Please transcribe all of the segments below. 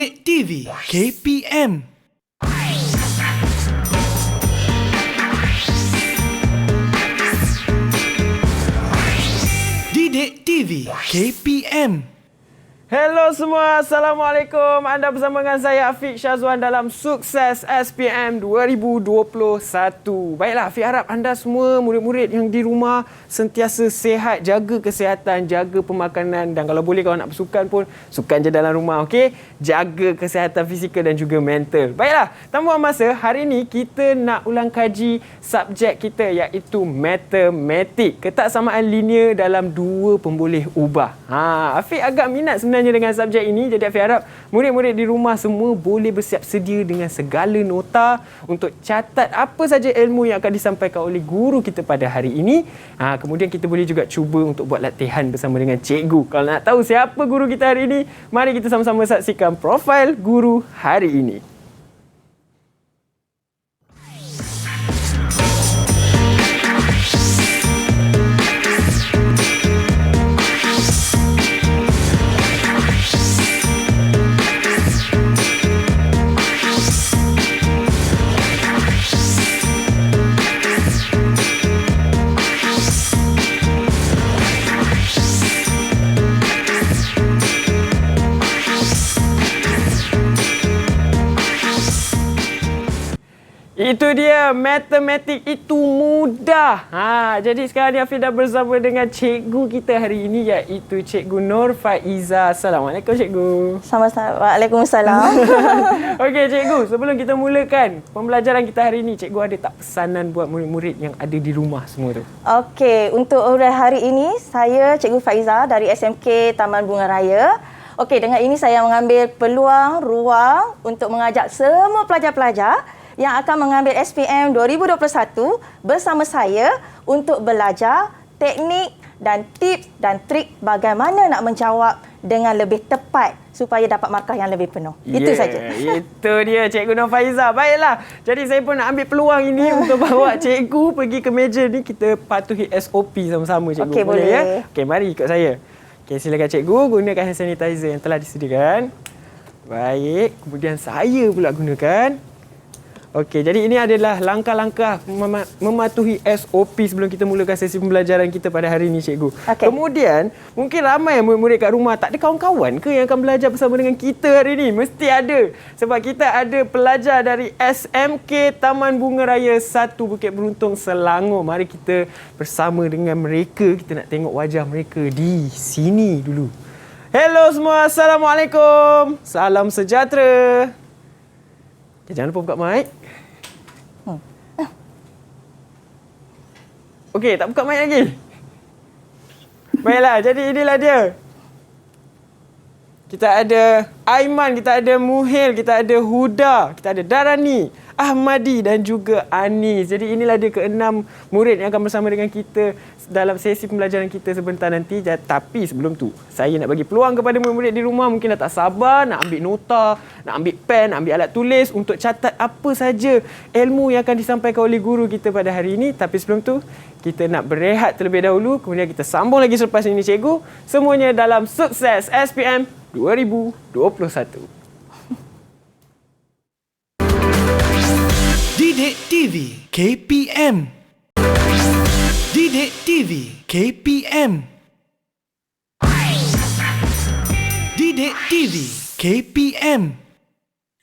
TV KPM. Didik TV KPM. Hello semua, Assalamualaikum. Anda bersama dengan saya Afiq Syazwan dalam Sukses SPM 2021. Baiklah, Afiq harap anda semua murid-murid yang di rumah sentiasa sihat, jaga kesihatan, jaga pemakanan dan kalau boleh kalau nak bersukan pun sukan je dalam rumah, okey? Jaga kesihatan fizikal dan juga mental. Baiklah, tanpa buang masa, hari ini kita nak ulang kaji subjek kita iaitu matematik. Ketaksamaan linear dalam dua pemboleh ubah. Afiq agak minat sebenarnya dengan subjek ini, jadi Afiq harap murid-murid di rumah semua boleh bersiap sedia dengan segala nota untuk catat apa saja ilmu yang akan disampaikan oleh guru kita pada hari ini. Kemudian kita boleh juga cuba untuk buat latihan bersama dengan cikgu. Kalau nak tahu siapa guru kita hari ini, mari kita sama-sama saksikan profil guru hari ini. Itu dia, matematik itu mudah. Jadi sekarang ni Afiq dah bersama dengan cikgu kita hari ini iaitu Cikgu Nur Faiza. Assalamualaikum cikgu. Waalaikumsalam. Okey cikgu, sebelum kita mulakan pembelajaran kita hari ini, cikgu ada tak pesanan buat murid-murid yang ada di rumah semua tu? Okey, untuk hari ini saya Cikgu Faiza dari SMK Taman Bunga Raya. Okey, dengan ini saya mengambil ruang untuk mengajak semua pelajar-pelajar yang akan mengambil SPM 2021 bersama saya untuk belajar teknik dan tips dan trik bagaimana nak menjawab dengan lebih tepat supaya dapat markah yang lebih penuh. Itu saja. Itu dia Cikgu Nur Faiza. Baiklah. Jadi saya pun nak ambil peluang ini untuk bawa cikgu pergi ke meja ni, kita patuhi SOP sama-sama cikgu. Okey, boleh ya? Okey, mari ikut saya. Okey, silakan cikgu gunakan hand sanitizer yang telah disediakan. Baik, kemudian saya pula gunakan. Okey, jadi ini adalah langkah-langkah mematuhi SOP sebelum kita mulakan sesi pembelajaran kita pada hari ini, cikgu. Okay. Kemudian, mungkin ramai murid-murid kat rumah tak ada kawan-kawan ke yang akan belajar bersama dengan kita hari ini? Mesti ada. Sebab kita ada pelajar dari SMK Taman Bunga Raya 1 Bukit Beruntung, Selangor. Mari kita bersama dengan mereka. Kita nak tengok wajah mereka di sini dulu. Hello semua, Assalamualaikum. Salam sejahtera. Okay, jangan lupa buka mic. Okey, tak buka mic lagi. Baiklah, jadi inilah dia. Kita ada Aiman, kita ada Muhil, kita ada Huda, kita ada Darani, Ahmadi dan juga Anis. Jadi inilah dia ke-6 murid yang akan bersama dengan kita dalam sesi pembelajaran kita sebentar nanti. Tapi sebelum tu, saya nak bagi peluang kepada murid-murid di rumah mungkin dah tak sabar nak ambil nota, nak ambil pen, nak ambil alat tulis untuk catat apa saja ilmu yang akan disampaikan oleh guru kita pada hari ini. Tapi sebelum tu, kita nak berehat terlebih dahulu. Kemudian kita sambung lagi selepas ini cikgu. Semuanya dalam Sukses SPM 2021. Didik TV KPM. Didik TV KPM. Didik TV KPM.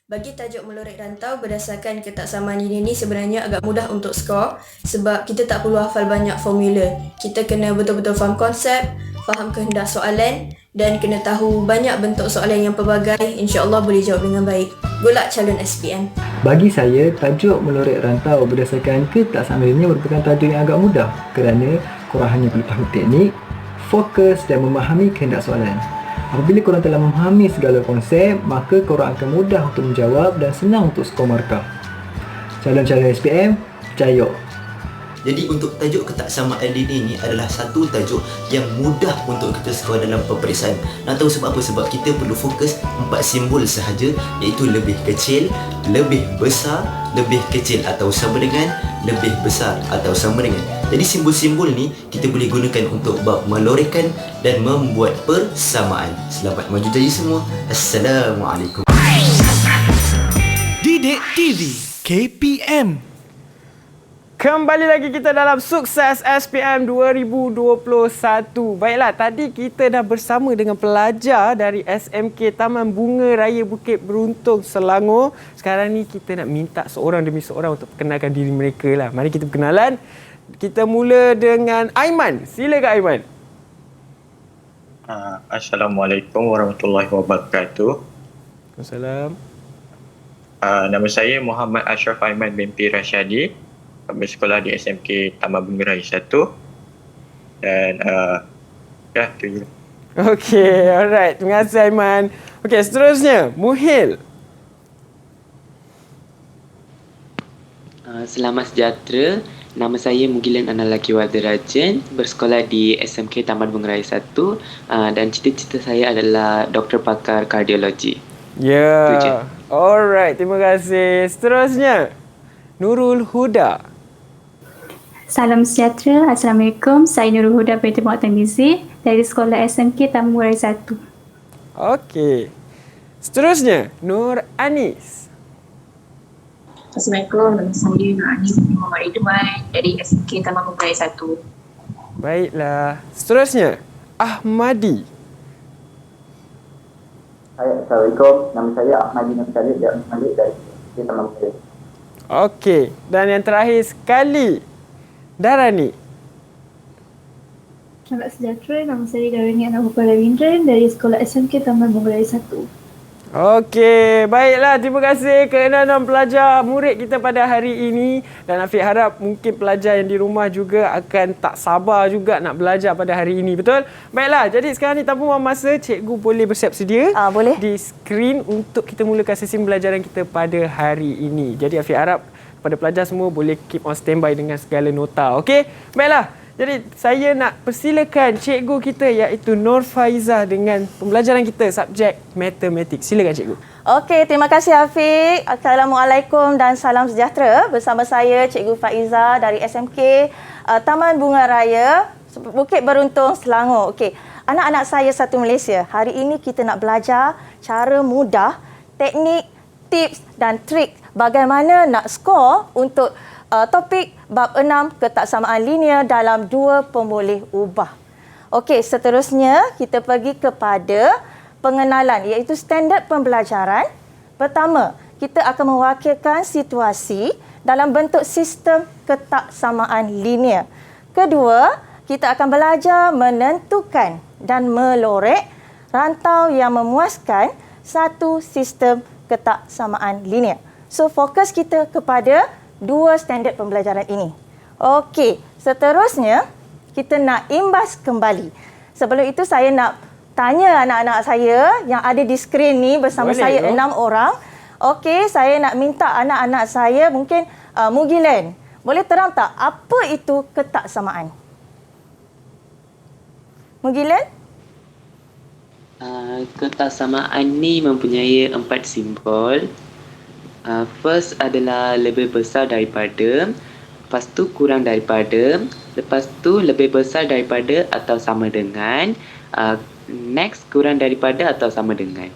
Bagi tajuk melorek rantau berdasarkan ketaksamaan ini sebenarnya agak mudah untuk skor sebab kita tak perlu hafal banyak formula. Kita kena betul-betul faham konsep, faham kehendak soalan dan kena tahu banyak bentuk soalan yang pelbagai. InsyaAllah boleh jawab dengan baik. Good luck calon SPM. Bagi saya, tajuk melorek rantau berdasarkan ketaksamaan ini merupakan tajuk yang agak mudah kerana korang hanya perlu tahu teknik, fokus dan memahami kehendak soalan. Apabila korang telah memahami segala konsep, maka korang akan mudah untuk menjawab dan senang untuk skor markah. Calon-calon SPM, percaya. Jadi untuk tajuk ketaksamaan linear ni adalah satu tajuk yang mudah untuk kita skor dalam peperiksaan. Nak tahu sebab apa? Sebab kita perlu fokus 4 simbol sahaja, iaitu lebih kecil, lebih besar, lebih kecil atau sama dengan, lebih besar atau sama dengan. Jadi simbol-simbol ni kita boleh gunakan untuk bab melorehkan dan membuat persamaan. Selamat maju jaya semua. Assalamualaikum. Didik TV KPM. Kembali lagi kita dalam Sukses SPM 2021. Baiklah, tadi kita dah bersama dengan pelajar dari SMK Taman Bunga Raya Bukit Beruntung, Selangor. Sekarang ni kita nak minta seorang demi seorang untuk perkenalkan diri mereka lah. Mari kita perkenalan. Kita mula dengan Aiman. Silakan Aiman. Assalamualaikum warahmatullahi wabarakatuh. Assalamualaikum. Nama saya Muhammad Ashraf Aiman binti Rasyadi. Bersekolah di SMK Taman Bunga Raya 1. Dan itu je. Okey, alright. Terima kasih Aiman. Okey, seterusnya Muhil. Selamat sejahtera. Nama saya Mugilan Analaki Wadarajan, bersekolah di SMK Taman Bunga Raya 1 dan cita-cita saya adalah doktor pakar kardiologi. Ya. Yeah. Alright, terima kasih. Seterusnya Nurul Huda. Salam sejahtera. Assalamualaikum. Saya Nurul Huda binti Muhammad Tamizi dari sekolah SMK Taman Bunga Raya 1. Okey. Seterusnya Nur Anis. Assalamualaikum, nama saya Nur Anis binti Muhammad Ridwan dari SMK Taman Bunga Raya 1. Baiklah. Seterusnya Ahmadi. Assalamualaikum, nama saya Ahmadi Nabi Khalid dari SMK Taman Bunga Raya. Okey. Dan yang terakhir sekali Darani. Selamat sejahtera. Nama saya Darani Anak Bapa Rawindran dari sekolah SMK Taman Bunga Raya 1. Okey, baiklah. Terima kasih kerana pelajar murid kita pada hari ini. Dan Afiq harap mungkin pelajar yang di rumah juga akan tak sabar juga nak belajar pada hari ini. Betul? Baiklah, jadi sekarang ni tanpa buang masa, cikgu boleh bersiap sedia boleh. di skrin untuk kita mulakan sesi pembelajaran kita pada hari ini. Jadi Afiq harap kepada pelajar semua boleh keep on standby dengan segala nota. Okey? Baiklah. Jadi saya nak persilakan cikgu kita iaitu Nur Faiza dengan pembelajaran kita subjek matematik. Silakan cikgu. Okey, terima kasih Afiq. Assalamualaikum dan salam sejahtera. Bersama saya Cikgu Faiza dari SMK Taman Bunga Raya Bukit Beruntung, Selangor. Okey, anak-anak saya satu Malaysia. Hari ini kita nak belajar cara mudah, teknik, tips dan trik bagaimana nak skor untuk topik bab 6 ketaksamaan linear dalam dua pemboleh ubah. Okey, seterusnya kita pergi kepada pengenalan iaitu standard pembelajaran. Pertama, kita akan mewakilkan situasi dalam bentuk sistem ketaksamaan linear. Kedua, kita akan belajar menentukan dan melorek rantau yang memuaskan satu sistem ketaksamaan linear. So, fokus kita kepada dua standard pembelajaran ini. Okey, seterusnya kita nak imbas kembali. Sebelum itu saya nak tanya anak-anak saya yang ada di skrin ni bersama saya 6 orang. Okey, saya nak minta anak-anak saya mungkin Mugilan, boleh terang tak apa itu ketaksamaan? Mugilan? Ketaksamaan ni mempunyai 4 simbol. First adalah lebih besar daripada, lepas tu kurang daripada, lepas tu lebih besar daripada atau sama dengan, next kurang daripada atau sama dengan.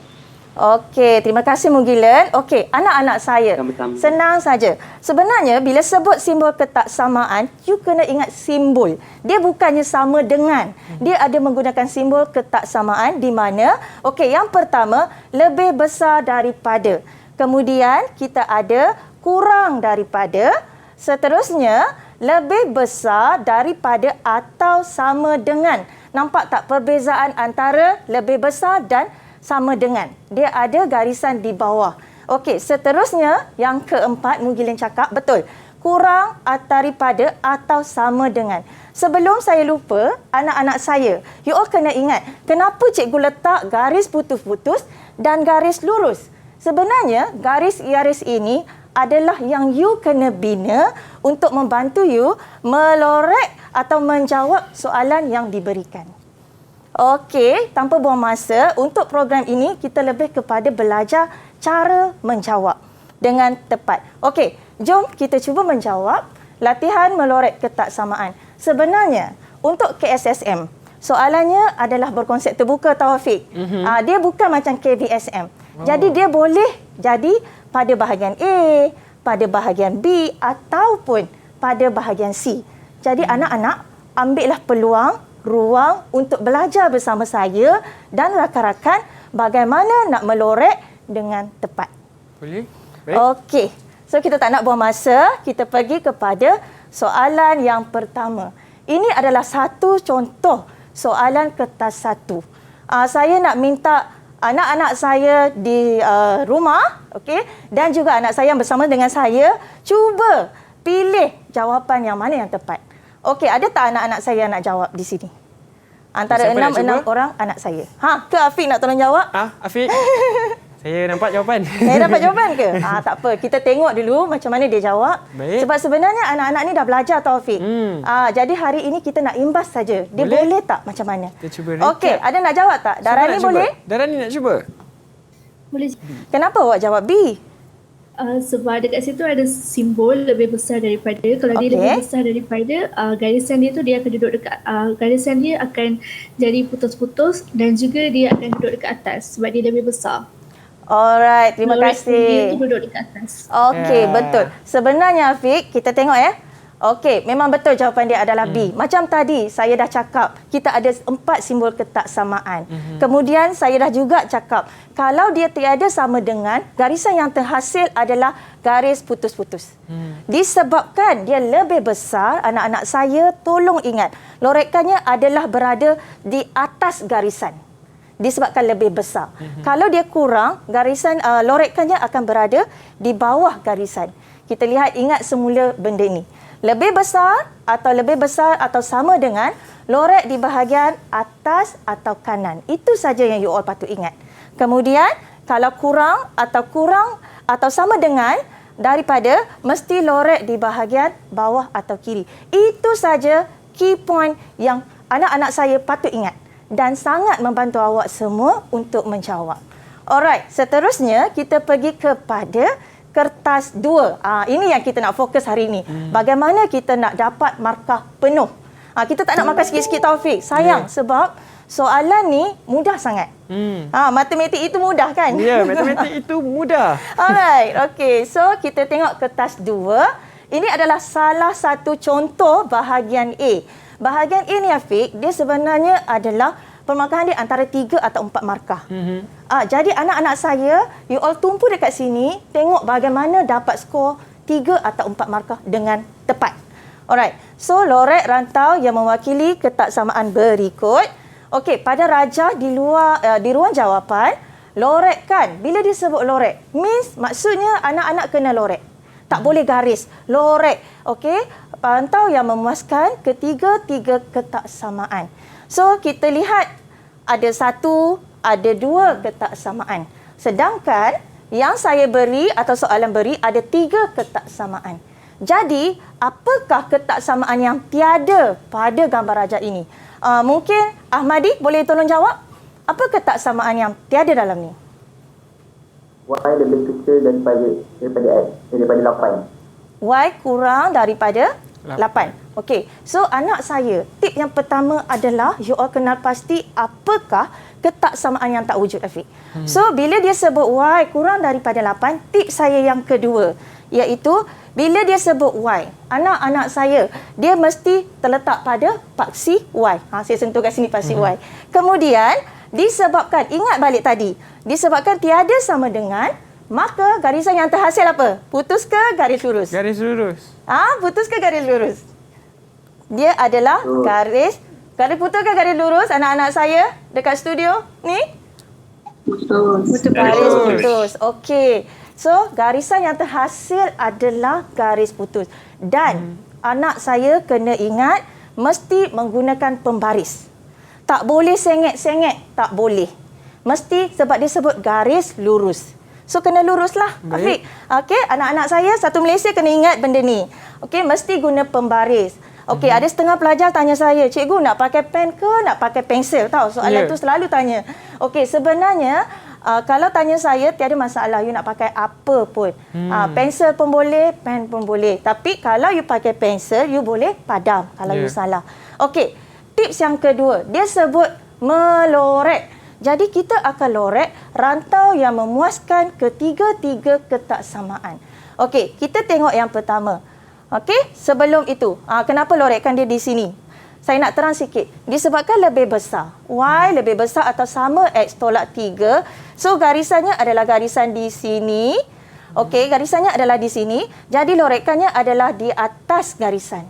Okey, terima kasih Mugilan. Okey, anak-anak saya, sama-sama. Senang saja. Sebenarnya bila sebut simbol ketaksamaan, you kena ingat simbol. Dia bukannya sama dengan. Dia ada menggunakan simbol ketaksamaan di mana, okey, yang pertama lebih besar daripada. Kemudian kita ada kurang daripada, seterusnya lebih besar daripada atau sama dengan. Nampak tak perbezaan antara lebih besar dan sama dengan? Dia ada garisan di bawah. Okey, seterusnya yang keempat Mugilan cakap betul. Kurang daripada atau sama dengan. Sebelum saya lupa, anak-anak saya, you all kena ingat kenapa cikgu letak garis putus-putus dan garis lurus. Sebenarnya garis-garis ini adalah yang you kena bina untuk membantu you melorek atau menjawab soalan yang diberikan. Okey, tanpa buang masa, untuk program ini kita lebih kepada belajar cara menjawab dengan tepat. Okey, jom kita cuba menjawab latihan melorek ketaksamaan. Sebenarnya untuk KSSM, soalannya adalah berkonsep terbuka, Taufik. Dia bukan macam KVSM. Jadi dia boleh jadi pada bahagian A, pada bahagian B ataupun pada bahagian C. Jadi anak-anak ambillah peluang, ruang untuk belajar bersama saya dan rakan-rakan bagaimana nak melorek dengan tepat. Boleh? Baik. Okey. So kita tak nak buang masa, kita pergi kepada soalan yang pertama. Ini adalah satu contoh soalan kertas 1. Saya nak minta anak-anak saya di rumah, okey, dan juga anak saya yang bersama dengan saya, cuba pilih jawapan yang mana yang tepat. Okey, ada tak anak-anak saya yang nak jawab di sini? Antara Siapa nak 6 cuba? orang anak saya. Ke Afiq nak tolong jawab? Afiq. Saya nampak jawapan. Saya dapat jawapan ke? Tak apa. Kita tengok dulu macam mana dia jawab. Baik. Sebab sebenarnya anak-anak ni dah belajar Taufik. Jadi hari ini kita nak imbas saja. Dia boleh tak macam mana? Kita cuba recap. Okey, ada nak jawab tak? Darani boleh? Darani nak cuba? Boleh. Kenapa awak jawab B? Sebab dekat situ ada simbol lebih besar daripada. Kalau dia lebih besar daripada, garisan dia tu dia akan duduk dekat, garisan dia akan jadi putus-putus dan juga dia akan duduk dekat atas sebab dia lebih besar. Alright, terima kasih. Dia tu duduk dekat atas. Okey, betul. Sebenarnya Afiq, kita tengok ya. Okey, memang betul jawapan dia adalah B. Macam tadi saya dah cakap, kita ada 4 simbol ketaksamaan. Kemudian saya dah juga cakap, kalau dia tiada sama dengan, garisan yang terhasil adalah garis putus-putus. Disebabkan dia lebih besar, anak-anak saya tolong ingat, lorekannya adalah berada di atas garisan. Disebabkan lebih besar. Kalau dia kurang, garisan lorekannya akan berada di bawah garisan. Kita lihat, ingat semula benda ini. Lebih besar atau sama dengan lorek di bahagian atas atau kanan. Itu saja yang you all patut ingat. Kemudian, kalau kurang atau sama dengan daripada, mesti lorek di bahagian bawah atau kiri. Itu saja key point yang anak-anak saya patut ingat. Dan sangat membantu awak semua untuk menjawab. Alright, seterusnya kita pergi kepada kertas 2. Ini yang kita nak fokus hari ini. Bagaimana kita nak dapat markah penuh. Kita tak nak markah sikit-sikit Taufik. Sayang sebab soalan ni mudah sangat. Matematik itu mudah kan? Ya, matematik itu mudah. Alright, okey. So kita tengok kertas 2. Ini adalah salah satu contoh bahagian A. Bahagian A ni Afiq, dia sebenarnya adalah permarkahan dia antara 3 atau 4 markah. Jadi anak-anak saya, you all tumpu dekat sini, tengok bagaimana dapat skor 3 atau 4 markah dengan tepat. Alright, so lorek rantau yang mewakili ketaksamaan berikut. Okey, pada rajah di ruang jawapan, lorek kan, bila disebut lorek, means maksudnya anak-anak kena lorek. Tak boleh garis, lorek. Okey, pantau yang memuaskan ketiga-tiga ketaksamaan. So, kita lihat ada 1, ada 2 ketaksamaan. Sedangkan yang saya beri atau soalan beri ada 3 ketaksamaan. Jadi, apakah ketaksamaan yang tiada pada gambar rajah ini? Mungkin Ahmadi boleh tolong jawab? Apa ketaksamaan yang tiada dalam ni? Y lebih kecil daripada X, daripada 8. Y kurang daripada 8. Okey. So anak saya, tip yang pertama adalah you all kenal pasti apakah ketaksamaan yang tak wujud Afiq. So bila dia sebut Y kurang daripada 8, tip saya yang kedua iaitu bila dia sebut Y, anak-anak saya dia mesti terletak pada paksi Y. Saya sentuh kat sini paksi Y. Kemudian disebabkan, ingat balik tadi, disebabkan tiada sama dengan, maka garisan yang terhasil apa? Putus ke garis lurus? Garis lurus. Putus ke garis lurus? Dia adalah garis putus ke garis lurus anak-anak saya dekat studio ni? Putus. Garis putus. Okey. So, garisan yang terhasil adalah garis putus. Dan anak saya kena ingat mesti menggunakan pembaris. Tak boleh sengit-sengit, tak boleh. Mesti sebab dia sebut garis lurus. So kena luruslah, Afiq. Okey, anak-anak saya satu Malaysia kena ingat benda ni. Okey, mesti guna pembaris. Okey, ada setengah pelajar tanya saya, cikgu nak pakai pen ke nak pakai pensel? Tahu soalan tu selalu tanya. Okey, sebenarnya kalau tanya saya tiada masalah, you nak pakai apa pun. Pensel pun boleh, pen pun boleh. Tapi kalau you pakai pensel, you boleh padam kalau you salah. Okey. Tips yang kedua, dia sebut melorek. Jadi kita akan lorek rantau yang memuaskan ketiga-tiga ketaksamaan. Okey, kita tengok yang pertama. Okey, sebelum itu, kenapa lorekkan dia di sini? Saya nak terang sikit. Disebabkan lebih besar. Y lebih besar atau sama X tolak 3. So, garisannya adalah garisan di sini. Okey, garisannya adalah di sini. Jadi, lorekkannya adalah di atas garisan.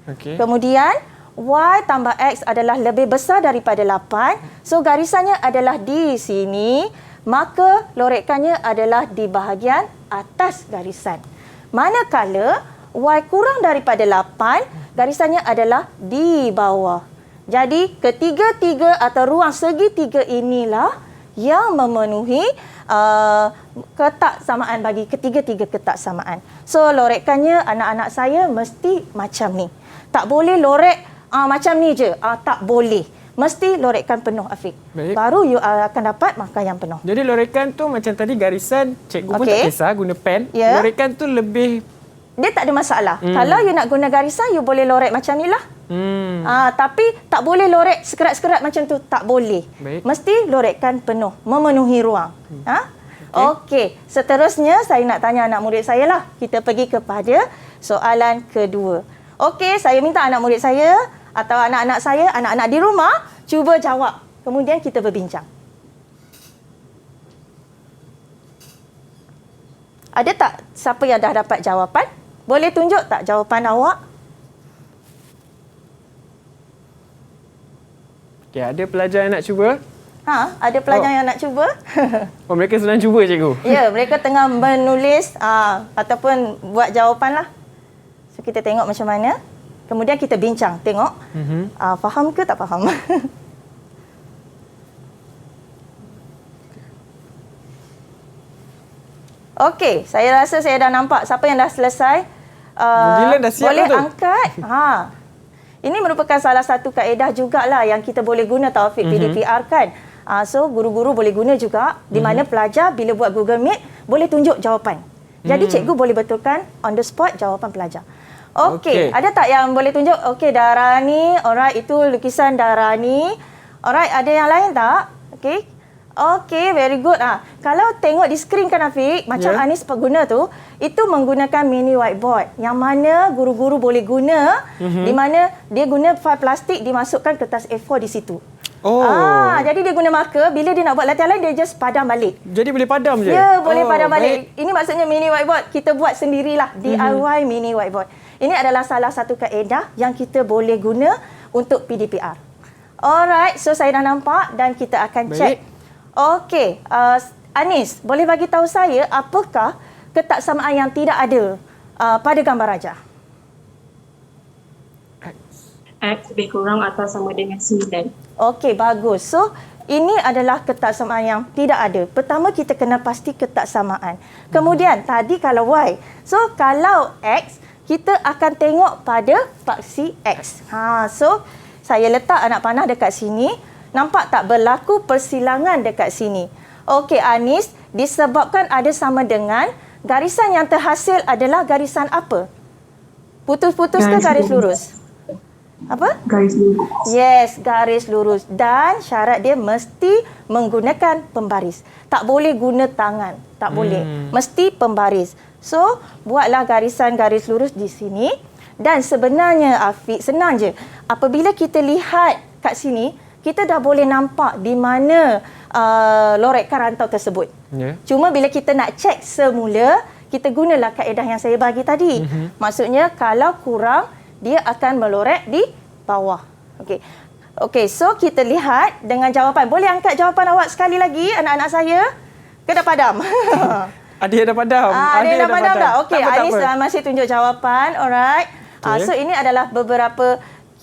Okey. Kemudian, Y tambah X adalah lebih besar daripada 8. So, garisannya adalah di sini. Maka, lorekkannya adalah di bahagian atas garisan. Manakala, Y kurang daripada 8, garisannya adalah di bawah. Jadi, ketiga-tiga atau ruang segitiga inilah yang memenuhi ketaksamaan bagi ketiga-tiga ketaksamaan. So, lorekkannya anak-anak saya mesti macam ni. Tak boleh lorek macam ni je. Tak boleh. Mesti lorekkan penuh, Afiq. Baik. Baru you akan dapat markah yang penuh. Jadi lorekkan tu macam tadi garisan, cikgu pun tak kisah guna pen. Ya. Lorekkan tu lebih... Dia tak ada masalah. Kalau you nak guna garisan, you boleh lorek macam ni lah. Tapi tak boleh lorek sekerat-sekerat macam tu. Tak boleh. Baik. Mesti lorekkan penuh. Memenuhi ruang. Okey. Seterusnya, saya nak tanya anak murid saya lah. Kita pergi kepada soalan kedua. Okey, saya minta anak murid saya atau anak-anak saya, anak-anak di rumah, cuba jawab. Kemudian kita berbincang. Ada tak siapa yang dah dapat jawapan? Boleh tunjuk tak jawapan awak? Okay, ada pelajar yang nak cuba? Ada pelajar yang nak cuba? Mereka sedang cuba, cikgu. Ya, mereka tengah menulis ataupun buat jawapan lah. So, kita tengok macam mana. Kemudian kita bincang. Tengok. Faham ke tak faham? Okey, saya rasa saya dah nampak siapa yang dah selesai. Mugilan dah siap boleh tu. Angkat. Ini merupakan salah satu kaedah jugalah yang kita boleh guna Taufik PDPR kan. So, guru-guru boleh guna juga di mana pelajar bila buat Google Meet boleh tunjuk jawapan. Jadi, cikgu boleh betulkan on the spot jawapan pelajar. Okey, ada tak yang boleh tunjuk? Okey, Darani. Alright, itu lukisan Darani. Alright, ada yang lain tak? Okey. Okey, very good. Kalau tengok di skrin kan Afiq, macam Anis pengguna tu, itu menggunakan mini whiteboard yang mana guru-guru boleh guna di mana dia guna file plastik dimasukkan kertas A4 di situ. Jadi dia guna marker, bila dia nak buat latihan lain dia just padam balik. Jadi boleh padam je? Ya, boleh padam balik. Ini maksudnya mini whiteboard. Kita buat sendirilah, DIY mini whiteboard. Ini adalah salah satu kaedah yang kita boleh guna untuk PDPR. Alright, so saya dah nampak dan kita akan check. Okey, Anis, boleh bagi tahu saya apakah ketaksamaan yang tidak ada pada gambar rajah? X lebih kurang atau sama dengan 9. Okey, bagus. So, ini adalah ketaksamaan yang tidak ada. Pertama, kita kena pasti ketaksamaan. Kemudian, tadi kalau Y. So, kalau X, kita akan tengok pada paksi X. So, saya letak anak panah dekat sini. Nampak tak berlaku persilangan dekat sini? Okey, Anis, disebabkan ada sama dengan garisan yang terhasil adalah garisan apa? Putus-putus ke garis lurus? Apa? Garis lurus. Yes, garis lurus. Dan syarat dia mesti menggunakan pembaris. Tak boleh guna tangan. Tak boleh. Mesti pembaris. So, buatlah garisan garis lurus di sini. Dan sebenarnya, Afiq, senang je. Apabila kita lihat kat sini, kita dah boleh nampak di mana lorekkan rantau tersebut. Cuma bila kita nak cek semula, kita gunalah kaedah yang saya bagi tadi. Maksudnya, kalau kurang, dia akan melorek di bawah. Okey, so kita lihat dengan jawapan. Boleh angkat jawapan awak sekali lagi, anak-anak saya? Ke dah padam? Ada yang dah padam. Ada yang dah padam dah? Okey, Anis masih tunjuk jawapan. Alright. So, ini adalah beberapa...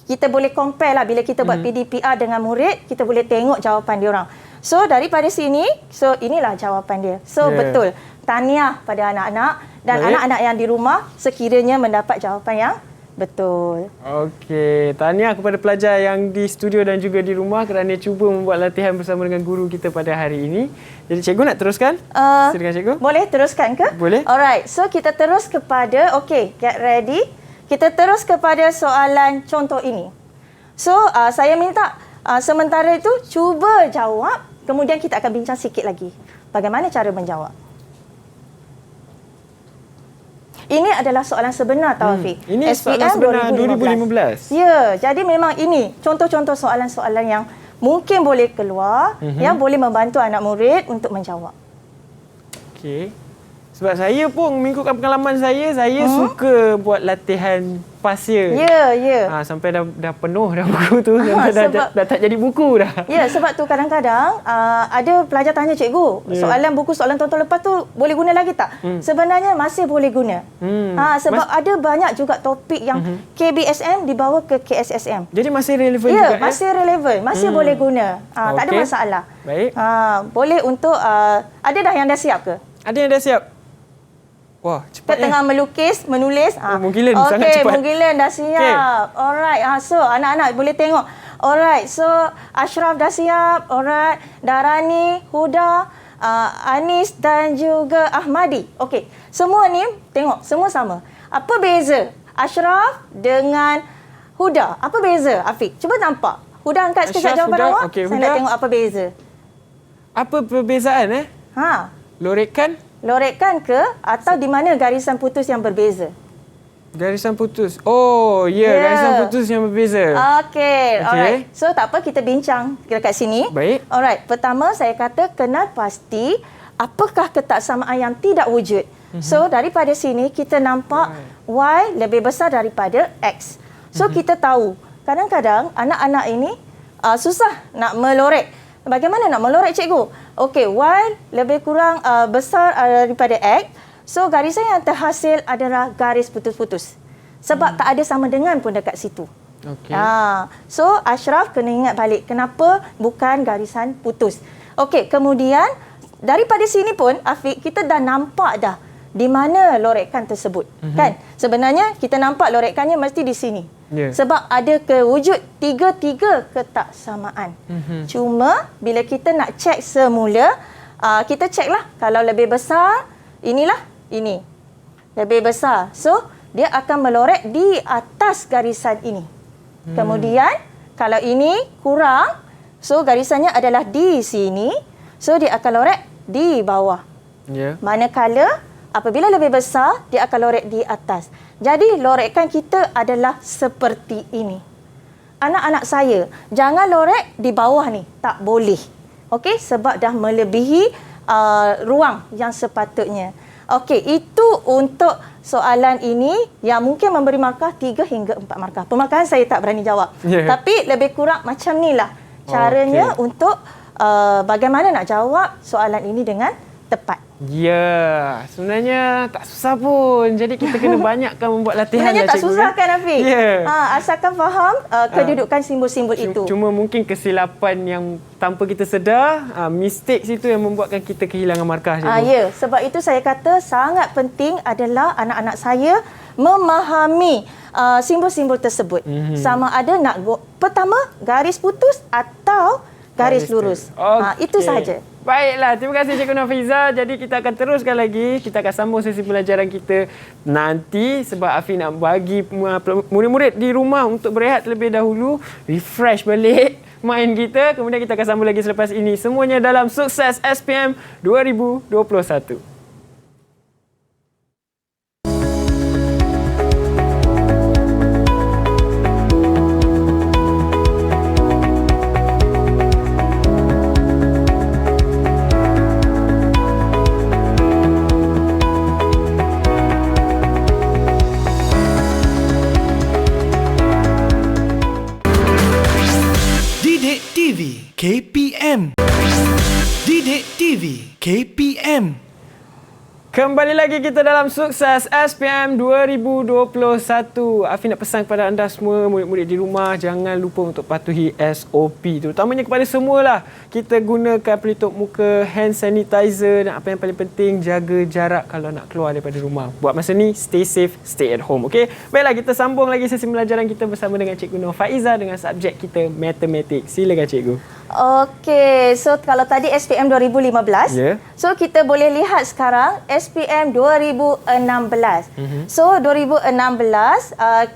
Kita boleh compare lah bila kita buat PDPR dengan murid, kita boleh tengok jawapan dia orang. So, daripada sini, so inilah jawapan dia. So, betul. Tahniah pada anak-anak dan anak-anak yang di rumah sekiranya mendapat jawapan yang betul. Okey, tahniah kepada pelajar yang di studio dan juga di rumah kerana cuba membuat latihan bersama dengan guru kita pada hari ini. Jadi, cikgu nak teruskan? Silakan, cikgu. Boleh teruskan ke? Boleh. Alright, so kita terus kepada, get ready. Kita terus kepada soalan contoh ini. So, saya minta sementara itu cuba jawab Kemudian kita akan bincang sikit lagi bagaimana cara menjawab. Ini adalah soalan sebenar Taufik. Ini soalan sebenar 2015. Ya, jadi memang ini contoh-contoh soalan-soalan yang mungkin boleh keluar, yang boleh membantu anak murid untuk menjawab. Okey. Sebab saya pun mengikutkan pengalaman saya suka buat latihan pasir. Ya. Sampai dah penuh dah buku tu. Dah tak jadi buku dah. Ya, sebab tu kadang-kadang ada pelajar tanya cikgu, soalan tahun lepas tu boleh guna lagi tak? Sebenarnya masih boleh guna. Sebab ada banyak juga topik yang KBSM dibawa ke KSSM. Jadi masih relevan juga. Ya, masih relevan, masih boleh guna. Tak ada masalah. Baik. Boleh untuk ada dah yang dah siap ke? Ada yang dah siap. Wah, cepat tengah melukis, menulis. Mungkilan sangat cepat. Mungkilan dah siap. Alright. So, anak-anak boleh tengok. Alright. So, Ashraf dah siap. Alright. Darani, Huda, Anis dan juga Ahmadi. Okey. Semua ni tengok, semua sama. Apa beza Ashraf dengan Huda? Apa beza, Afiq? Cuba nampak. Huda angkat sekejap jawapan awak. Okay, saya Huda, nak tengok apa beza. Apa perbezaan Lorekan ke atau di mana garisan putus yang berbeza? Garisan putus. Oh, garisan putus yang berbeza. Okey. Alright. So, tak apa, kita bincang dekat sini. Baik. Alright. Pertama, saya kata kenal pasti apakah ketaksamaan yang tidak wujud. So, daripada sini kita nampak Y lebih besar daripada X. So, kita tahu kadang-kadang anak-anak ini susah nak melorek. Bagaimana nak melorek, cikgu? Okey, Y lebih kurang besar daripada X. So, garisan yang terhasil adalah garis putus-putus. Sebab tak ada sama dengan pun dekat situ. Okay. So, Ashraf kena ingat balik kenapa bukan garisan putus. Okey, kemudian daripada sini pun, Afiq, kita dah nampak dah di mana lorekan tersebut. Kan? Sebenarnya, kita nampak lorekannya mesti di sini. Sebab ada kewujud tiga-tiga ketaksamaan. Cuma bila kita nak cek semula, kita ceklah kalau lebih besar, inilah ini. Lebih besar. So, dia akan melorek di atas garisan ini. Kemudian, kalau ini kurang, so garisannya adalah di sini. So, dia akan lorek di bawah. Manakala apabila lebih besar, dia akan lorek di atas. Jadi, lorekan kita adalah seperti ini. Anak-anak saya, jangan lorek di bawah ni. Tak boleh. Okey, sebab dah melebihi ruang yang sepatutnya. Okey, itu untuk soalan ini yang mungkin memberi markah 3 hingga 4 markah. Pemarkahan saya tak berani jawab. Tapi lebih kurang macam inilah caranya untuk bagaimana nak jawab soalan ini dengan tepat. Sebenarnya tak susah pun. Jadi kita kena banyakkan membuat latihan. Sebenarnya tak susah kan, Afiq? Asalkan faham kedudukan simbol-simbol itu. Cuma mungkin kesilapan yang tanpa kita sedar, mistake situ yang membuatkan kita kehilangan markah. Sebab itu saya kata sangat penting adalah anak-anak saya memahami simbol-simbol tersebut. Sama ada nak pertama garis putus atau garis lurus. Itu sahaja. Baiklah, terima kasih Cikgu Nafiza. Jadi kita akan teruskan lagi. Kita akan sambung sesi pelajaran kita nanti sebab Afiq nak bagi murid-murid di rumah untuk berehat terlebih dahulu, refresh balik main kita. Kemudian kita akan sambung lagi selepas ini. Semuanya dalam Sukses SPM 2021. KPM. Didik TV KPM. Kembali lagi kita dalam Sukses SPM 2021. Afiq nak pesan kepada anda semua, murid-murid di rumah, jangan lupa untuk patuhi SOP. Terutamanya kepada semualah. Kita gunakan pelitup muka, hand sanitizer dan apa yang paling penting, jaga jarak kalau nak keluar daripada rumah. Buat masa ni, stay safe, stay at home. Okay? Baiklah, kita sambung lagi sesi pelajaran kita bersama dengan Cikgu Nur Faiza dengan subjek kita Matematik. Silakan Cikgu. Okey, so kalau tadi SPM 2015, so kita boleh lihat sekarang SPM 2016. So 2016,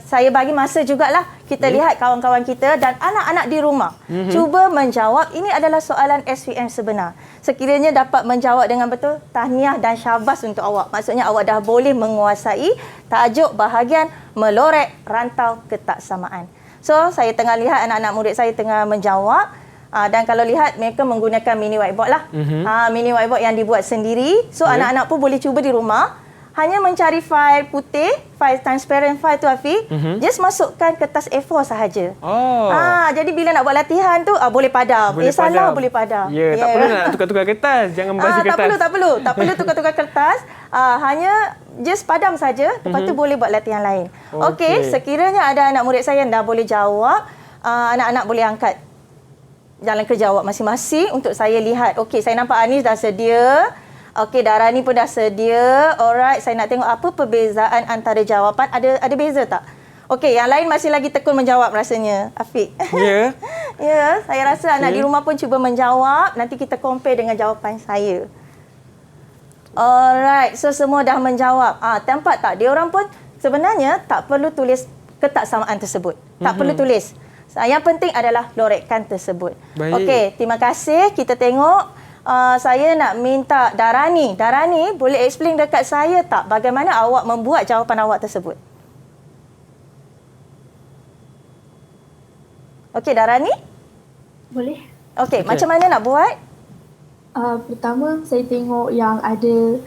saya bagi masa jugalah Kita lihat kawan-kawan kita dan anak-anak di rumah. Cuba menjawab. Ini adalah soalan SPM sebenar. Sekiranya dapat menjawab dengan betul, tahniah dan syabas untuk awak. Maksudnya awak dah boleh menguasai tajuk bahagian melorek rantau ketaksamaan. So, saya tengah lihat anak-anak murid saya tengah menjawab. Dan kalau lihat, mereka menggunakan mini whiteboard lah. Mini whiteboard yang dibuat sendiri. So, anak-anak pun boleh cuba di rumah. Hanya mencari fail putih, fail transparent file tu Afiq, just masukkan kertas A4 sahaja. Jadi bila nak buat latihan tu boleh padam. Salah boleh padam. Tak perlu nak tukar-tukar kertas. Jangan basi kertas. Tak perlu tukar-tukar kertas. Hanya just padam saja. Lepas tu boleh buat latihan lain. Okey, sekiranya ada anak murid saya yang dah boleh jawab, anak-anak boleh angkat jalan kerja awak masing-masing untuk saya lihat. Okey, saya nampak Anis dah sedia. Okey, Darani pun dah sedia. Alright, saya nak tengok apa perbezaan antara jawapan. Ada beza tak? Okey, yang lain masih lagi tekun menjawab rasanya, Afiq. Ya, saya rasa anak di rumah pun cuba menjawab. Nanti kita compare dengan jawapan saya. Alright, so semua dah menjawab. Nampak tak? Dia orang pun sebenarnya tak perlu tulis ketaksamaan tersebut. Tak perlu tulis. Yang penting adalah lorekkan tersebut. Okey, terima kasih. Kita tengok. Saya nak minta Darani. Darani, boleh explain dekat saya tak bagaimana awak membuat jawapan awak tersebut? Okey, Darani? Boleh. Okey, macam mana nak buat? Pertama, saya tengok yang ada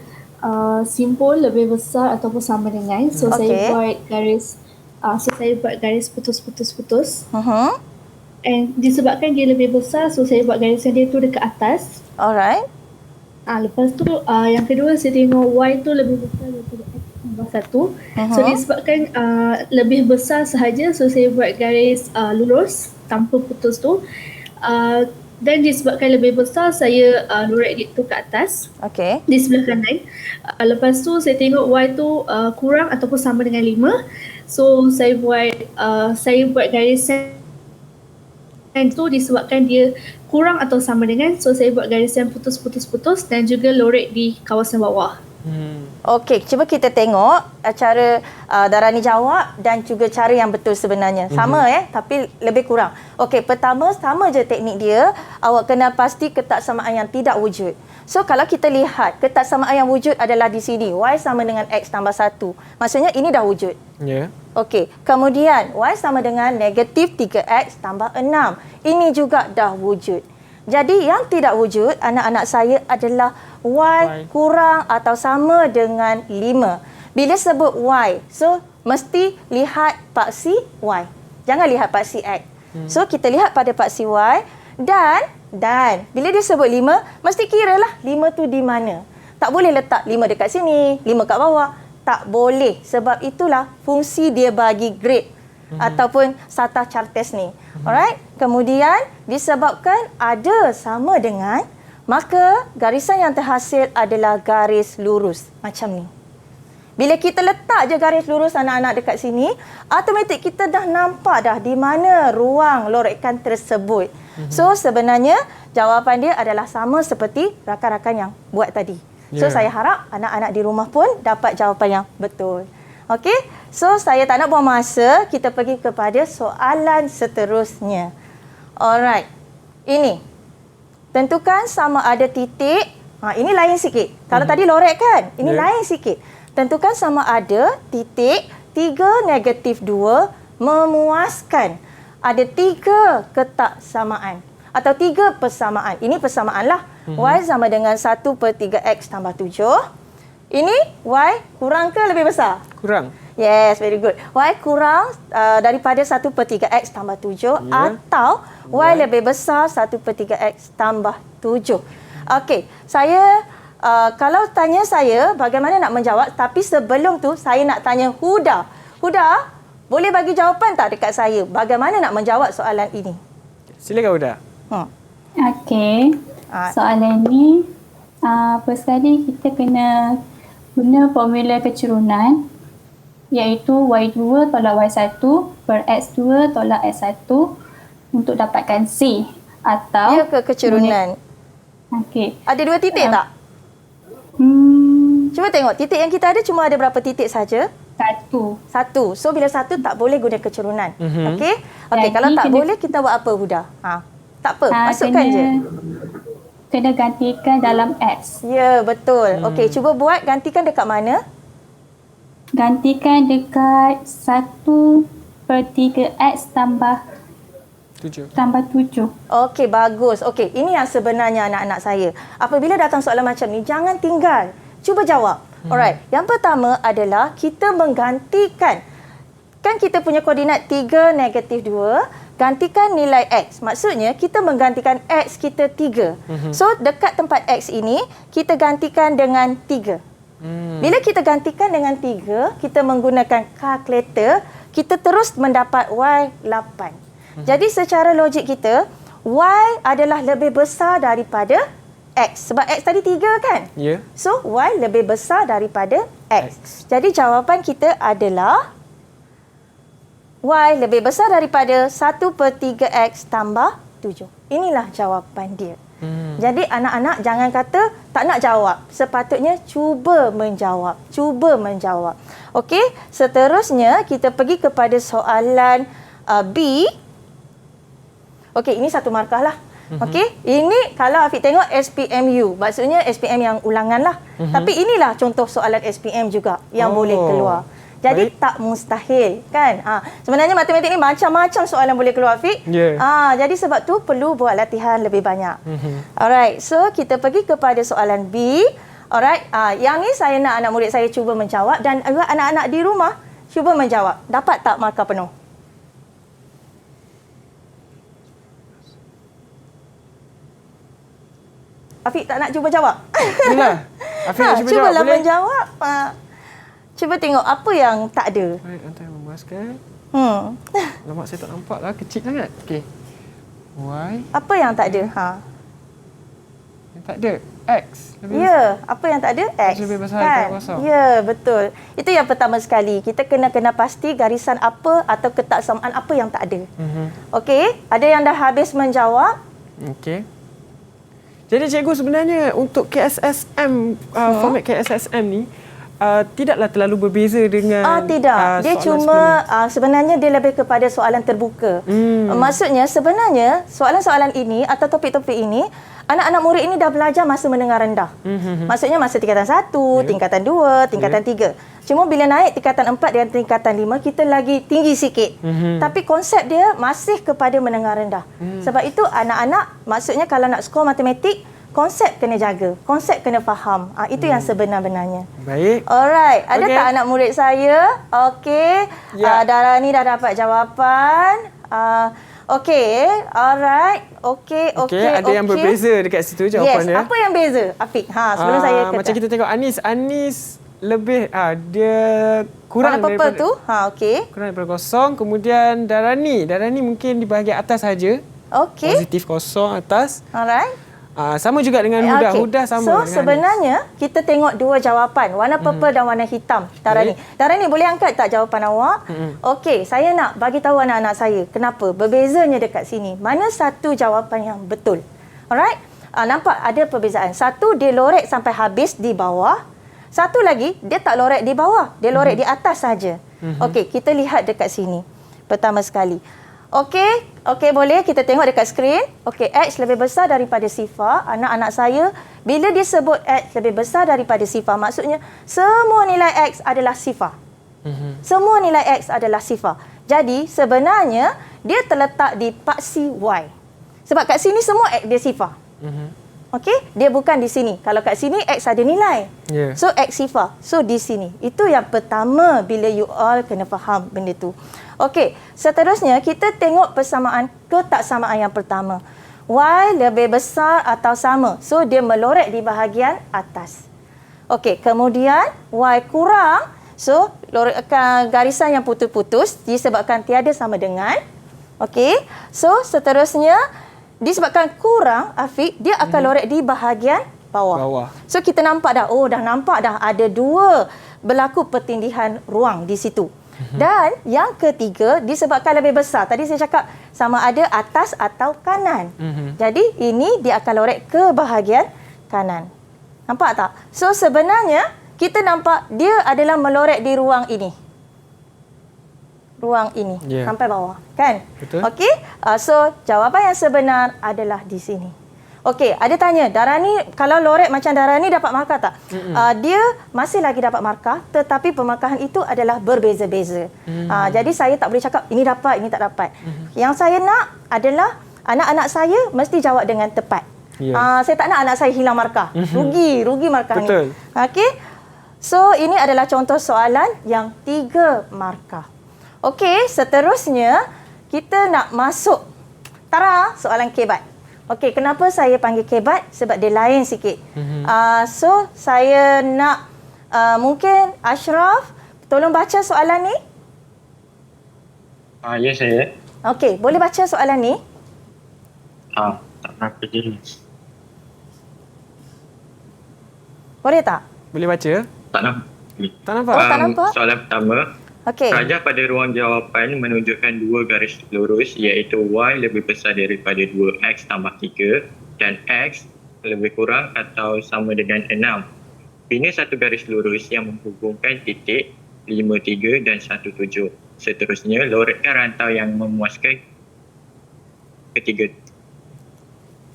simbol lebih besar ataupun sama dengan. So, saya buat garis putus-putus-putus. And disebabkan dia lebih besar, so saya buat garisan dia tu dekat atas. Alright. Lepas tu yang kedua saya tengok Y tu lebih besar daripada X tambah 1. So disebabkan lebih besar sahaja, so saya buat garis lurus tanpa putus tu. Dan disebabkan lebih besar, saya lurek dia tu ke atas. Okey. Di sebelah kanan. Lepas tu saya tengok Y tu kurang ataupun sama dengan 5. So saya buat garisan tu disebabkan dia kurang atau sama dengan, so saya buat garisan putus-putus-putus dan juga lorek di kawasan bawah. Okey, cuba kita tengok cara Darani jawab dan juga cara yang betul sebenarnya. Sama tapi lebih kurang. Okey, pertama sama je teknik dia. Awak kena pasti ketaksamaan yang tidak wujud. So kalau kita lihat ketaksamaan yang wujud adalah di sini. Y sama dengan X tambah 1. Maksudnya ini dah wujud. Okey, kemudian Y sama dengan negatif 3X tambah 6. Ini juga dah wujud. Jadi yang tidak wujud anak-anak saya adalah Y kurang atau sama dengan 5. Bila sebut Y, so mesti lihat paksi Y. Jangan lihat paksi X. So kita lihat pada paksi Y dan bila dia sebut 5, mesti kiralah 5 tu di mana. Tak boleh letak 5 dekat sini, 5 kat bawah. Tak boleh. Sebab itulah fungsi dia bagi grade ataupun Sata Chartes ni. Alright. Kemudian disebabkan ada sama dengan, maka garisan yang terhasil adalah garis lurus. Macam ni. Bila kita letak je garis lurus anak-anak dekat sini, automatik kita dah nampak dah di mana ruang lorekan tersebut. So sebenarnya jawapan dia adalah sama seperti rakan-rakan yang buat tadi. So saya harap anak-anak di rumah pun dapat jawapan yang betul. Okey? So saya tak nak buang masa, kita pergi kepada soalan seterusnya. Alright. Ini. Tentukan sama ada titik. Ini lain sikit. Kalau tadi lorek kan? Ini lain sikit. Tentukan sama ada titik 3 negatif 2 memuaskan. Ada 3 ketaksamaan. Atau 3 persamaan. Ini persamaan lah. Y sama dengan 1/3X tambah 7. Ini Y kurang ke lebih besar? Kurang. Yes, very good. Y kurang daripada 1/3X tambah 7 atau Y lebih besar 1/3X tambah 7. Okey, saya kalau tanya saya bagaimana nak menjawab, tapi sebelum tu saya nak tanya Huda. Huda, boleh bagi jawapan tak dekat saya bagaimana nak menjawab soalan ini? Silakan Huda. Okey. Soalan ni first kali kita kena guna formula kecurunan, iaitu Y2 tolak Y1 per X2 tolak X1 untuk dapatkan C. Atau dia ke kecurunan. Okey. Ada 2 titik tak? Cuba tengok titik yang kita ada cuma ada berapa titik saja? Satu. So bila satu tak boleh guna kecerunan. Okey? Jadi, Kalau tak boleh kita buat apa Huda? Tak apa, masukkan je. Kena gantikan dalam X. Ya, betul. Okey, cuba buat gantikan dekat mana? Gantikan dekat 1/3X tambah 7. Okey, bagus. Okey, ini yang sebenarnya anak-anak saya. Apabila datang soalan macam ni, jangan tinggal. Cuba jawab. Alright. Yang pertama adalah kita menggantikan. Kan kita punya koordinat 3, -2. Gantikan nilai X. Maksudnya, kita menggantikan X kita 3. So, dekat tempat X ini, kita gantikan dengan 3. Bila kita gantikan dengan 3, kita menggunakan kalkulator, kita terus mendapat Y 8. Jadi secara logik kita, Y adalah lebih besar daripada X. Sebab X tadi 3 kan? Ya. Yeah. So, Y lebih besar daripada X. Jadi jawapan kita adalah Y lebih besar daripada 1/3X tambah 7. Inilah jawapan dia. Jadi anak-anak jangan kata tak nak jawab. Sepatutnya cuba menjawab. Okey, seterusnya kita pergi kepada soalan B. Okey, ini satu markah lah. Okey, ini kalau Afiq tengok SPMU, maksudnya SPM yang ulangan lah. Tapi inilah contoh soalan SPM juga yang boleh keluar. Jadi tak mustahil kan? Sebenarnya matematik ni macam-macam soalan boleh keluar Afiq. Yeah. Jadi sebab tu perlu buat latihan lebih banyak. Alright, so kita pergi kepada soalan B. Alright, yang ni saya nak anak murid saya cuba menjawab dan juga anak-anak di rumah cuba menjawab. Dapat tak markah penuh? Afiq tak nak cuba jawab? Inilah. Afiq nak cuba jawab, cubalah boleh? menjawab. Cuba tengok apa yang tak ada. Baik, nanti memuaskan. Lemak saya tak nampak lah, kecil sangat. Okey. Y. Apa yang tak ada? Yang tak ada. X. Apa yang tak ada? X. Lebih besar kan? daripada kosong. Ya, betul. Itu yang pertama sekali. Kita kena pasti garisan apa atau ketaksamaan apa yang tak ada. Okey, ada yang dah habis menjawab? Okey. Jadi cikgu sebenarnya untuk KSSM, format KSSM ni tidaklah terlalu berbeza dengan tidak. Dia cuma sebenarnya dia lebih kepada soalan terbuka. Maksudnya sebenarnya soalan-soalan ini atau topik-topik ini anak-anak murid ini dah belajar masa menengah rendah. Maksudnya masa tingkatan 1, tingkatan 2, tingkatan 3. Cuma bila naik tingkatan 4 dan tingkatan 5 kita lagi tinggi sikit. Tapi konsep dia masih kepada menengah rendah. Sebab itu anak-anak maksudnya kalau nak skor matematik konsep kena jaga, konsep kena faham. Itu yang sebenar-benarnya. Baik. Alright, ada tak anak murid saya? Okey. Darani dah dapat jawapan. Okey, alright. Okey. Ada yang berbeza dekat situ jawapannya. Yes, apa yang beza? Afiq. Sebelum saya kata. Macam kita tengok Anis lebih dia kurang warna daripada tu. Okey. Kurang daripada kosong. Kemudian Darani di bahagian atas saja. Okey. Positif kosong atas. Alright. Sama juga dengan Huda. Huda sama so, dengan sebenarnya kita tengok dua jawapan, warna purple dan warna hitam. Darani boleh angkat tak jawapan awak? Okey, saya nak bagi tahu anak-anak saya kenapa berbezanya dekat sini. Mana satu jawapan yang betul? Alright? Nampak ada perbezaan. Satu dia lorek sampai habis di bawah. Satu lagi dia tak lorek di bawah, dia lorek di atas saja. Okey, kita lihat dekat sini. Pertama sekali. Okey, boleh kita tengok dekat skrin. Okey, X lebih besar daripada sifar. Anak-anak saya, bila dia sebut X lebih besar daripada sifar, maksudnya semua nilai X adalah sifar. Semua nilai X adalah sifar. Jadi, sebenarnya dia terletak di paksi Y. Sebab kat sini semua X dia sifar. Okey, dia bukan di sini. Kalau kat sini X ada nilai. So, X sifar. So, di sini. Itu yang pertama bila you all kena faham benda tu. Okey, seterusnya kita tengok persamaan ketaksamaan yang pertama. Y lebih besar atau sama. So, dia melorek di bahagian atas. Okey, kemudian Y kurang. So, garisan yang putus-putus disebabkan tiada sama dengan. Okey, so seterusnya disebabkan kurang, Afiq, dia akan lorek di bahagian bawah. So, kita nampak dah, dah nampak dah ada dua berlaku pertindihan ruang di situ. Dan yang ketiga disebabkan lebih besar. Tadi saya cakap sama ada atas atau kanan. Jadi ini dia akan lorek ke bahagian kanan. Nampak tak? So sebenarnya kita nampak dia adalah melorek di ruang ini. ruang ini Yeah. sampai bawah, kan? Betul. Okey, so jawapan yang sebenar adalah di sini. Okey, ada tanya, Darani kalau Loret macam Darani dapat markah tak? Dia masih lagi dapat markah, tetapi pemarkahan itu adalah berbeza-beza. Jadi saya tak boleh cakap ini dapat, ini tak dapat. Yang saya nak adalah anak-anak saya mesti jawab dengan tepat. Saya tak nak anak saya hilang markah. Rugi markah ni. Betul. Okey. So ini adalah contoh soalan yang 3 markah. Okey, seterusnya kita nak masuk Tara soalan kebat. Okey, kenapa saya panggil kebat? Sebab dia lain sikit. So saya nak mungkin Ashraf tolong baca soalan ni. Ya saya. Okey, boleh baca soalan ni? Tak nampak jelas. Boleh tak? Boleh baca? Tak nampak. Tak nampak? tak nampak? Soalan pertama. Okey. Rajah pada ruang jawapan menunjukkan 2 garis lurus iaitu Y lebih besar daripada 2X tambah 3 dan X lebih kurang atau sama dengan 6. Bina satu garis lurus yang menghubungkan titik 53 dan 17. Seterusnya, loretkan rantau yang memuaskan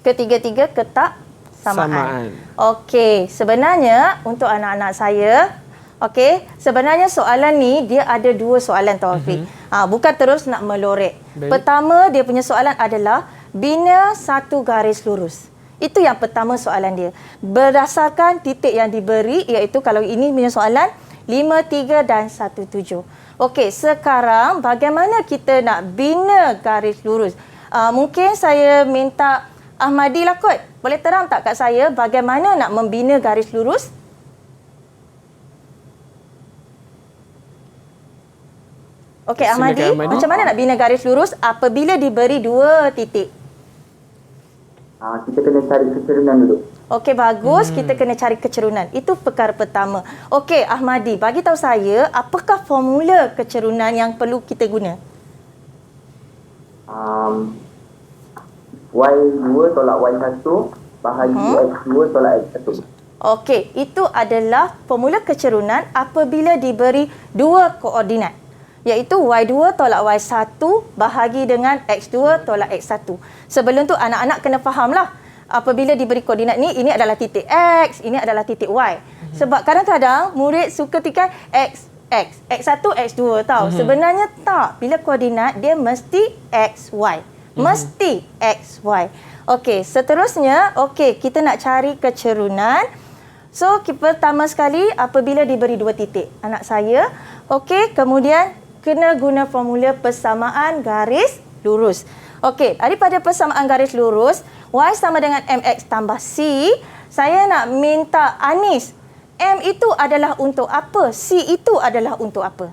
Ketiga-tiga ketak samaan. Samaan. Okey, sebenarnya untuk anak-anak saya, okey, sebenarnya soalan ni dia ada 2 soalan Taufik. Bukan terus nak melorek. Baik. Pertama dia punya soalan adalah bina satu garis lurus. Itu yang pertama soalan dia. Berdasarkan titik yang diberi, iaitu kalau ini punya soalan 53 dan 17. Okey, sekarang bagaimana kita nak bina garis lurus? Mungkin saya minta Ahmadi lah kot. Boleh terang tak kat saya bagaimana nak membina garis lurus? Okey, Ahmadi, macam mana nak bina garis lurus apabila diberi 2 titik? Kita kena cari kecerunan dulu. Okey, bagus. Kita kena cari kecerunan. Itu perkara pertama. Okey, Ahmadi, bagi tahu saya apakah formula kecerunan yang perlu kita guna? Y2 tolak Y1 bahagi X2 tolak X1. Okey, itu adalah formula kecerunan apabila diberi 2 koordinat, iaitu Y2 tolak Y1 bahagi dengan X2 tolak X1. Sebelum tu anak-anak kena fahamlah, apabila diberi koordinat ni, ini adalah titik X, ini adalah titik Y. Sebab kadang-kadang murid suka tikai X1, X2 tau. Sebenarnya tak. Bila koordinat dia mesti XY. Mesti XY. Okey, seterusnya, okey, kita nak cari kecerunan. So, pertama sekali apabila diberi 2 titik, anak saya, okey, kemudian kena guna formula persamaan garis lurus. Okey, daripada persamaan garis lurus, Y sama dengan MX tambah C, saya nak minta Anis, M itu adalah untuk apa? C itu adalah untuk apa?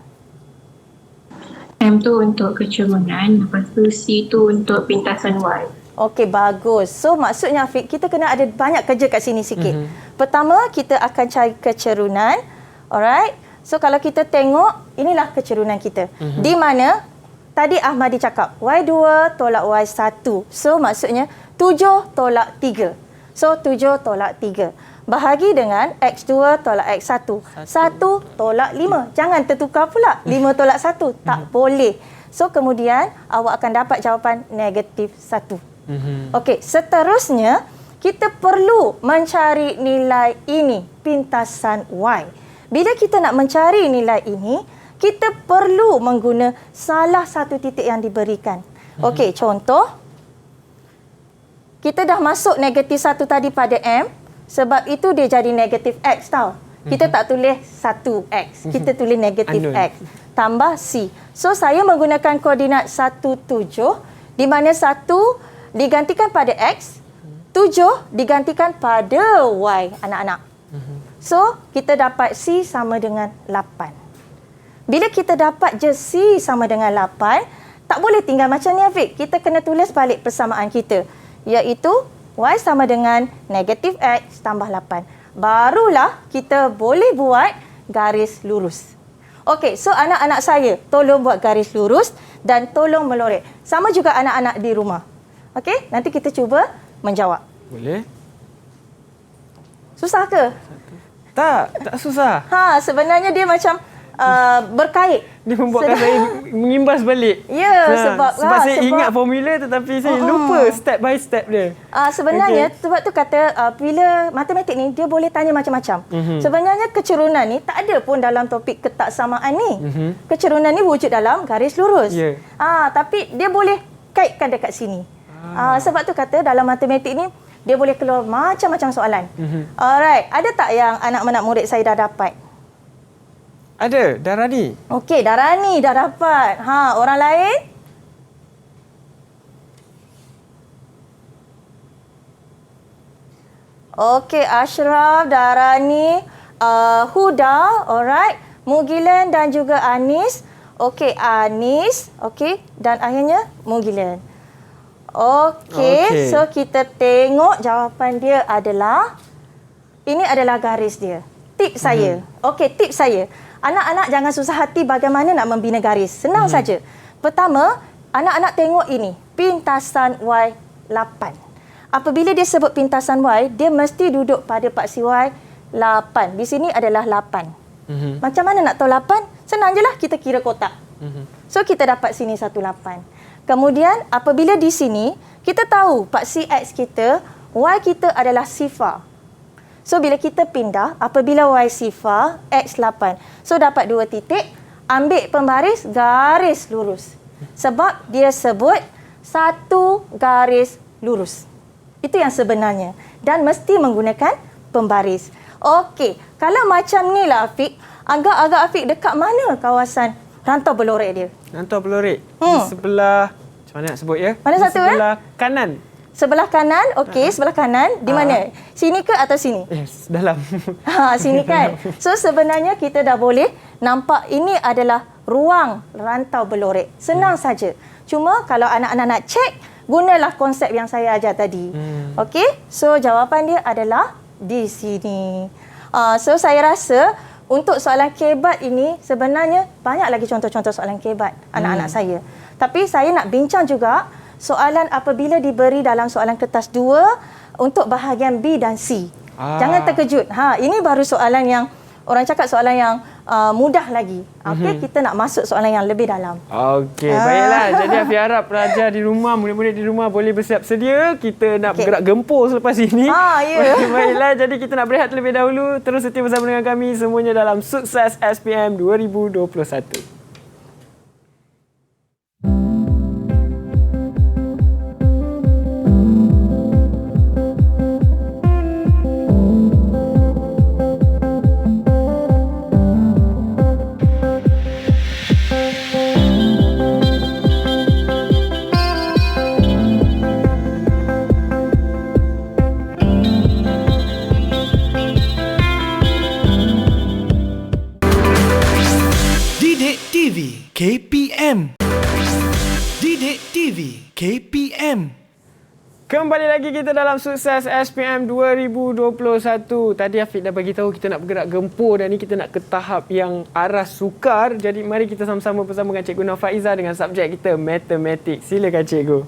M tu untuk kecerunan, lepas tu C tu untuk pintasan Y. Okey, bagus. So, maksudnya Afiq, kita kena ada banyak kerja kat sini sikit. Pertama, kita akan cari kecerunan. Alright? So, kalau kita tengok, inilah kecerunan kita. Di mana, tadi Ahmadi cakap, Y2 tolak Y1. So, maksudnya 7 tolak 3. So, 7 tolak 3. Bahagi dengan X2 tolak X1. 1 tolak 5. Jangan tertukar pula. 5 tolak 1. Tak boleh. So, kemudian awak akan dapat jawapan negatif 1. Okey, seterusnya kita perlu mencari nilai ini, pintasan Y. Bila kita nak mencari nilai ini, kita perlu mengguna salah satu titik yang diberikan. Okey, contoh. Kita dah masuk negatif 1 tadi pada M. Sebab itu dia jadi negatif X tau. Kita tak tulis 1X. Kita tulis negatif X. Tambah C. So, saya menggunakan koordinat 17. Di mana 1 digantikan pada X. 7 digantikan pada Y, anak-anak. So, kita dapat C sama dengan 8. Bila kita dapat je C sama dengan 8, tak boleh tinggal macam ni, Afiq. Kita kena tulis balik persamaan kita. Iaitu Y sama dengan negatif X tambah 8. Barulah kita boleh buat garis lurus. Okey, so anak-anak saya, tolong buat garis lurus dan tolong melorek. Sama juga anak-anak di rumah. Okey, nanti kita cuba menjawab. Boleh. Susah ke? Tak susah. Sebenarnya dia macam berkait. Dia membuatkan saya mengimbas balik. Ya, sebab saya ingat formula tetapi saya lupa step by step dia. Sebenarnya sebab tu kata bila matematik ni dia boleh tanya macam-macam. Sebenarnya kecerunan ni tak ada pun dalam topik ketaksamaan ni. Kecerunan ni wujud dalam garis lurus. Tapi dia boleh kaitkan dekat sini. Sebab tu kata dalam matematik ni dia boleh keluar macam-macam soalan. Alright, ada tak yang anak-anak murid saya dah dapat? Ada, Darani. Okey, Darani dah dapat. Orang lain? Okey, Ashraf, Darani, Huda, alright. Mugilan dan juga Anis. Okey, Anis, okey, dan akhirnya Mugilan. Okey, so kita tengok jawapan dia adalah ini adalah garis dia. Tip saya. Okey, tip saya. Anak-anak jangan susah hati bagaimana nak membina garis. Senang saja. Pertama, anak-anak tengok ini, pintasan Y8. Apabila dia sebut pintasan Y, dia mesti duduk pada paksi Y 8. Di sini adalah 8. Macam mana nak tahu 8? Senang je lah, kita kira kotak. So, kita dapat sini 18. Kemudian, apabila di sini, kita tahu paksi X kita, Y kita adalah sifar. So, bila kita pindah, apabila Y sifar, X 8. So, dapat 2 titik, ambil pembaris, garis lurus. Sebab dia sebut satu garis lurus. Itu yang sebenarnya. Dan mesti menggunakan pembaris. Okey, kalau macam ni lah Afiq, agak-agak Afiq dekat mana kawasan rantau belorek dia? Rantau belorek? Di sebelah, macam mana nak sebut ya? Mana satu sebelah kanan. Sebelah kanan, okey, sebelah kanan. Di mana? Sini ke atau sini? Dalam. Sini kan? So, sebenarnya kita dah boleh nampak ini adalah ruang rantau belorek. Senang saja. Cuma kalau anak-anak nak cek, gunalah konsep yang saya ajar tadi. Okey? So, jawapan dia adalah di sini. So, saya rasa untuk soalan kebat ini sebenarnya banyak lagi contoh-contoh soalan kebat anak-anak saya. Tapi saya nak bincang juga soalan apabila diberi dalam soalan kertas 2 untuk bahagian B dan C. Jangan terkejut. Ini baru soalan yang orang cakap soalan yang mudah lagi. Okey, kita nak masuk soalan yang lebih dalam. Okey, baiklah. Jadi Afiq harap pelajar di rumah, murid-murid di rumah boleh bersiap sedia. Kita nak bergerak gempur selepas ini. Baiklah, jadi kita nak berehat terlebih dahulu. Terus setia bersama dengan kami semuanya dalam Sukses SPM 2021. KPM. Didik TV KPM. Kembali lagi kita dalam Sukses SPM 2021. Tadi Afiq dah bagi tahu kita nak bergerak gempur dan ni kita nak ke tahap yang arah sukar. Jadi mari kita sama-sama bersama dengan Cikgu Nafaiza dengan subjek kita matematik. Silakan Cikgu.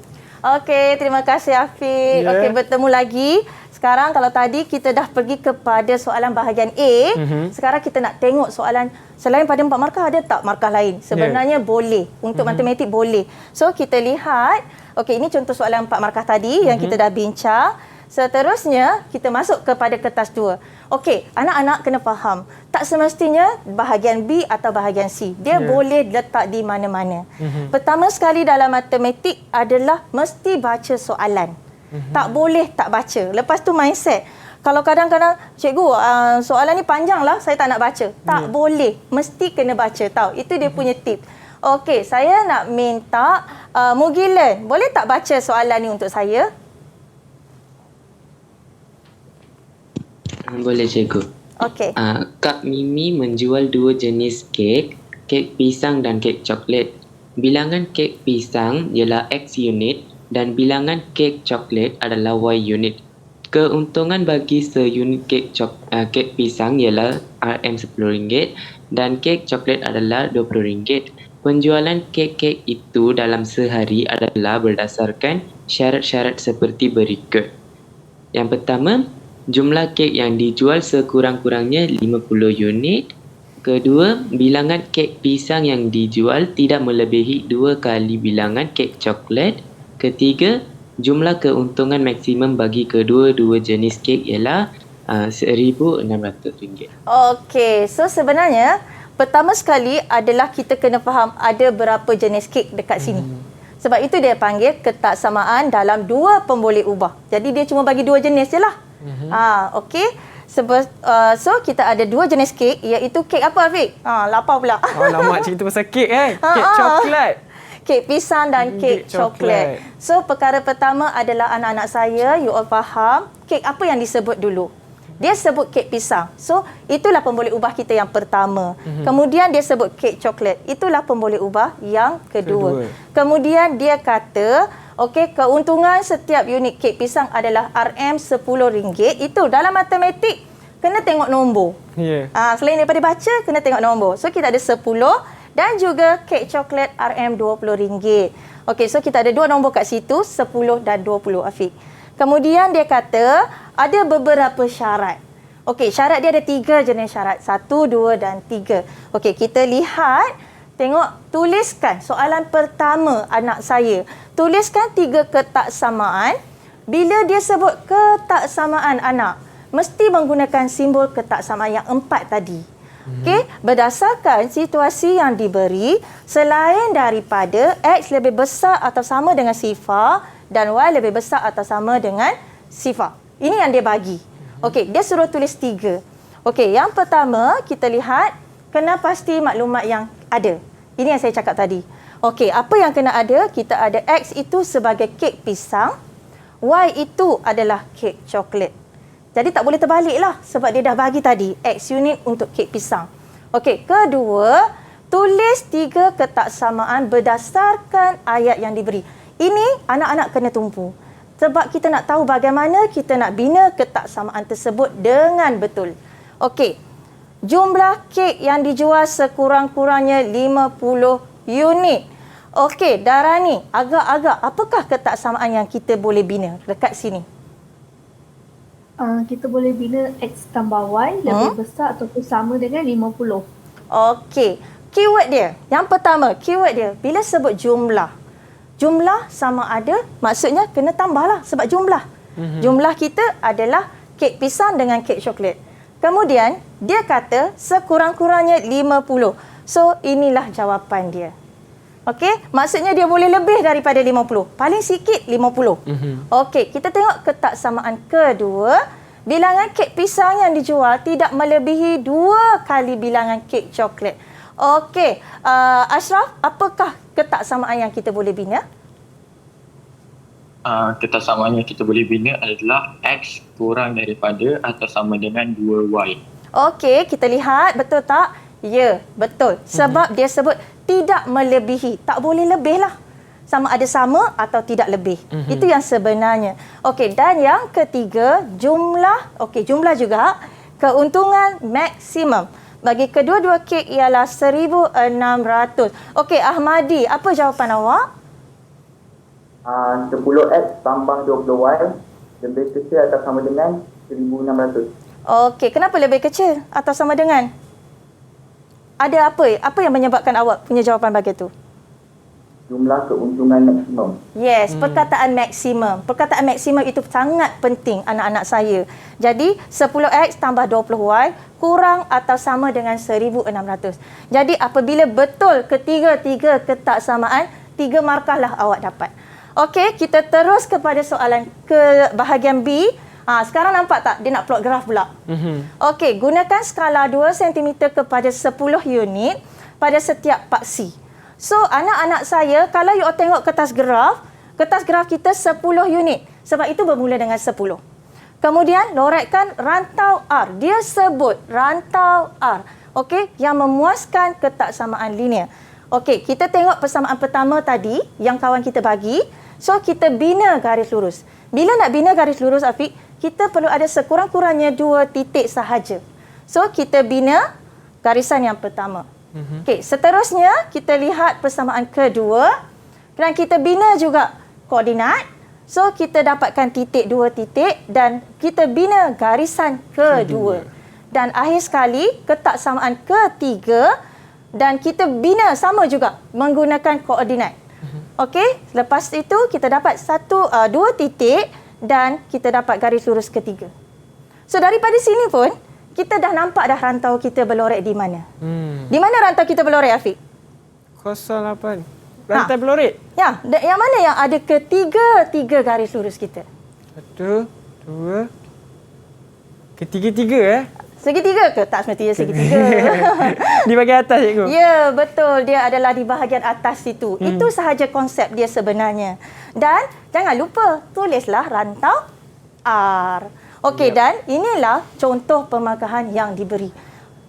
Okey, terima kasih Afiq. Okey, bertemu lagi. Sekarang kalau tadi kita dah pergi kepada soalan bahagian A, sekarang kita nak tengok soalan selain pada 4 markah ada tak markah lain? Sebenarnya boleh. Untuk matematik boleh. So kita lihat, okey ini contoh soalan 4 markah tadi yang kita dah bincang. Seterusnya kita masuk kepada kertas 2. Okey, anak-anak kena faham. Tak semestinya bahagian B atau bahagian C. Dia boleh letak di mana-mana. Pertama sekali dalam matematik adalah mesti baca soalan. Tak boleh tak baca. Lepas tu mindset. Kalau kadang-kadang, cikgu, soalan ni panjang lah, saya tak nak baca. Tak boleh. Mesti kena baca, tahu. Itu dia punya tip. Okey, saya nak minta Mugilan, boleh tak baca soalan ni untuk saya? Boleh, cikgu. Okey. Kak Mimi menjual 2 jenis kek pisang dan kek coklat. Bilangan kek pisang ialah X unit dan bilangan kek coklat adalah Y unit. Keuntungan bagi seunit kek pisang ialah RM10 dan kek coklat adalah RM20. Penjualan kek-kek itu dalam sehari adalah berdasarkan syarat-syarat seperti berikut. Yang pertama, jumlah kek yang dijual sekurang-kurangnya 50 unit. Kedua, bilangan kek pisang yang dijual tidak melebihi 2 kali bilangan kek coklat. Ketiga, jumlah keuntungan maksimum bagi kedua-dua jenis kek ialah RM1,600. Okey, so sebenarnya pertama sekali adalah kita kena faham ada berapa jenis kek dekat sini. Sebab itu dia panggil ketaksamaan dalam dua pemboleh ubah. Jadi dia cuma bagi dua jenis je lah. Okey. So kita ada dua jenis kek, iaitu kek apa Afiq? Lapar pula. Lama cerita pasal kek Kek coklat. Kek pisang dan kek coklat. So perkara pertama adalah anak-anak saya, you all faham kek apa yang disebut dulu. Dia sebut kek pisang. So, itulah pemboleh ubah kita yang pertama. Kemudian dia sebut kek coklat. Itulah pemboleh ubah yang kedua. Kemudian dia kata, okey, keuntungan setiap unit kek pisang adalah RM10. Itu dalam matematik kena tengok nombor. Selain daripada baca, kena tengok nombor. So, kita ada 10 dan juga kek coklat RM20. Okey, so kita ada dua nombor kat situ, 10 dan 20, Afiq. Kemudian dia kata ada beberapa syarat. Okey, syarat dia ada 3 jenis syarat. 1, 2 dan 3. Okey, kita lihat, tengok, tuliskan soalan pertama anak saya. Tuliskan 3 ketaksamaan. Bila dia sebut ketaksamaan anak, mesti menggunakan simbol ketaksamaan yang 4 tadi. Okey, berdasarkan situasi yang diberi, selain daripada X lebih besar atau sama dengan sifar dan Y lebih besar atau sama dengan sifar. Ini yang dia bagi. Okey, dia suruh tulis 3. Okey, yang pertama kita lihat kena pasti maklumat yang ada. Ini yang saya cakap tadi. Okey, apa yang kena ada? Kita ada X itu sebagai kek pisang, Y itu adalah kek coklat. Jadi tak boleh terbaliklah sebab dia dah bagi tadi X unit untuk kek pisang. Okey, kedua, tulis 3 ketaksamaan berdasarkan ayat yang diberi. Ini anak-anak kena tumpu. Sebab kita nak tahu bagaimana kita nak bina ketaksamaan tersebut dengan betul. Okey, jumlah kek yang dijual sekurang-kurangnya 50 unit. Okey, Darani, agak-agak apakah ketaksamaan yang kita boleh bina dekat sini? Kita boleh bina X tambah Y lebih besar ataupun sama dengan 50. Okey, keyword dia. Yang pertama, keyword dia bila sebut jumlah. Jumlah sama ada, maksudnya kena tambahlah sebab jumlah. Jumlah kita adalah kek pisang dengan kek coklat. Kemudian, dia kata sekurang-kurangnya 50. So, inilah jawapan dia. Okey, maksudnya dia boleh lebih daripada 50. Paling sikit 50. Okey, kita tengok ketaksamaan kedua. Bilangan kek pisang yang dijual tidak melebihi 2 kali bilangan kek coklat. Okey, Ashraf, apakah ketaksamaan yang kita boleh bina? Ketaksamaan yang kita boleh bina adalah X kurang daripada atau sama dengan 2Y. Okey, kita lihat betul tak? Ya, betul. Sebab dia sebut tidak melebihi. Tak boleh lebih lah. Sama ada sama atau tidak lebih. Itu yang sebenarnya. Okey, dan yang ketiga, jumlah. Okey, jumlah juga. Keuntungan maksimum bagi kedua-dua kek ialah 1,600. Okey, Ahmadi, apa jawapan awak? 10X tambah 20Y lebih kecil atau sama dengan 1,600. Okey, kenapa lebih kecil atau sama dengan? Ada apa? Apa yang menyebabkan awak punya jawapan begitu? Jumlah keuntungan maksimum. Yes, perkataan maksimum. Perkataan maksimum itu sangat penting anak-anak saya. Jadi 10X tambah 20Y kurang atau sama dengan 1,600. Jadi apabila betul ketiga-tiga ketaksamaan, 3 markah lah awak dapat. Okey, kita terus kepada soalan ke bahagian B. Sekarang nampak tak dia nak plot graf pula? Okey, gunakan skala 2 cm kepada 10 unit pada setiap paksi. So, anak-anak saya, kalau you all tengok kertas graf kita 10 unit. Sebab itu bermula dengan 10. Kemudian, loretkan rantau R. Dia sebut rantau R. Okey, yang memuaskan ketaksamaan linear. Okey, kita tengok persamaan pertama tadi yang kawan kita bagi. So, kita bina garis lurus. Bila nak bina garis lurus, Afiq, kita perlu ada sekurang-kurangnya 2 titik sahaja. So, kita bina garisan yang pertama. Okey, seterusnya kita lihat persamaan kedua dan kita bina juga koordinat. So, kita dapatkan titik 2 titik dan kita bina garisan kedua. Dan akhir sekali, ketaksamaan ketiga dan kita bina sama juga menggunakan koordinat. Okey, lepas itu kita dapat dua titik dan kita dapat garis lurus ketiga. So daripada sini pun kita dah nampak dah rantau kita berlorek di mana. Di mana rantau kita berlorek, Afiq? 08. Rantai berlorek? Ya, yang mana yang ada ketiga garis lurus kita? 1, 2, ketiga-tiga Segitiga ke? Tak semestinya segitiga. Di bahagian atas, cikgu? Ya, betul. Dia adalah di bahagian atas situ. Itu sahaja konsep dia sebenarnya. Dan jangan lupa, tulislah rantau R. Okey, dan inilah contoh pemarkahan yang diberi.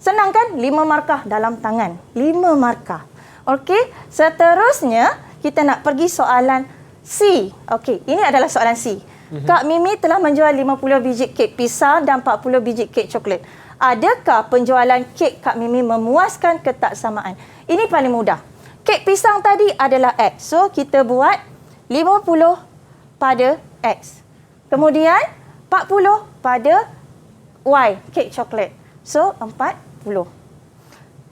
Senang kan? 5 markah dalam tangan. 5 markah. Okey, seterusnya kita nak pergi soalan C. Okey, ini adalah soalan C. Kak Mimi telah menjual 50 biji kek pisang dan 40 biji kek coklat. Adakah penjualan kek Kak Mimi memuaskan ketaksamaan? Ini paling mudah. Kek pisang tadi adalah X. So, kita buat 50 pada X. Kemudian, 40 pada Y, kek coklat. So, 40.